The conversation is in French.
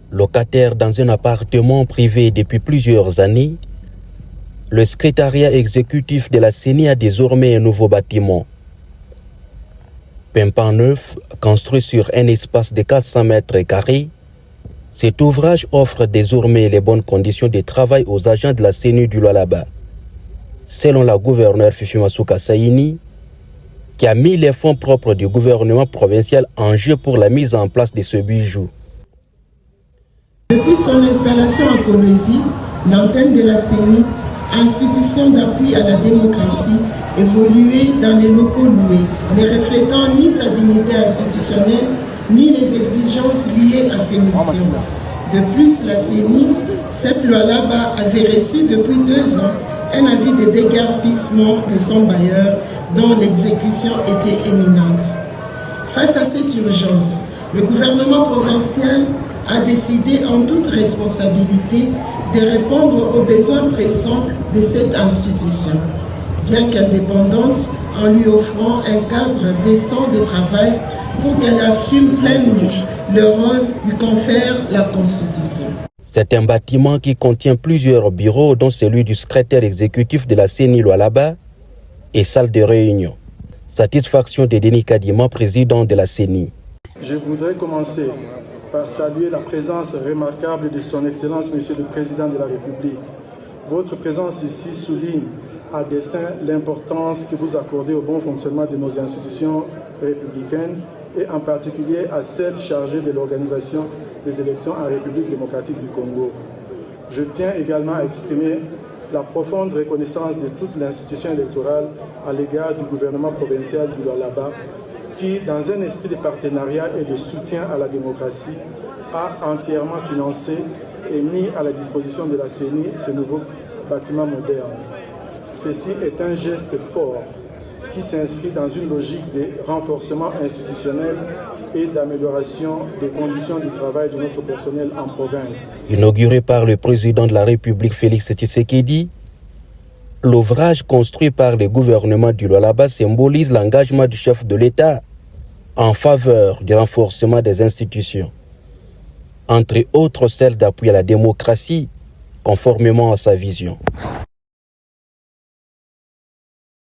Locataire dans un appartement privé depuis plusieurs années, le secrétariat exécutif de la CENI a désormais un nouveau bâtiment. Pimpant neuf, construit sur un espace de 400 mètres carrés, cet ouvrage offre désormais les bonnes conditions de travail aux agents de la CENI du Lualaba. Selon la gouverneure Fifi Masuka Saini, qui a mis les fonds propres du gouvernement provincial en jeu pour la mise en place de ce bijou. Depuis son installation en Kolwezi, l'antenne de la CENI, institution d'appui à la démocratie, évoluait dans les locaux loués, ne reflétant ni sa dignité institutionnelle, ni les exigences liées à ses missions. De plus, la CENI, CEP Lualaba, avait reçu depuis 2 ans un avis de déguerpissement de son bailleur dont l'exécution était imminente. Face à cette urgence, le gouvernement provincial a décidé en toute responsabilité de répondre aux besoins pressants de cette institution, bien qu'indépendante, en lui offrant un cadre décent de travail pour qu'elle assume pleinement le rôle lui confère la Constitution. C'est un bâtiment qui contient plusieurs bureaux, dont celui du secrétaire exécutif de la CENI Lualaba et salle de réunion. Satisfaction de Denis Kadima, président de la CENI. Je voudrais commencer par saluer la présence remarquable de son Excellence, Monsieur le Président de la République. Votre présence ici souligne à dessein l'importance que vous accordez au bon fonctionnement de nos institutions républicaines et en particulier à celles chargées de l'organisation des élections en République démocratique du Congo. Je tiens également à exprimer la profonde reconnaissance de toute l'institution électorale à l'égard du gouvernement provincial du Lualaba qui, dans un esprit de partenariat et de soutien à la démocratie, a entièrement financé et mis à la disposition de la CENI ce nouveau bâtiment moderne. Ceci est un geste fort qui s'inscrit dans une logique de renforcement institutionnel et d'amélioration des conditions du travail de notre personnel en province. Inauguré par le président de la République Félix Tshisekedi, l'ouvrage construit par le gouvernement du Lualaba symbolise l'engagement du chef de l'État en faveur du renforcement des institutions, entre autres celles d'appui à la démocratie, conformément à sa vision.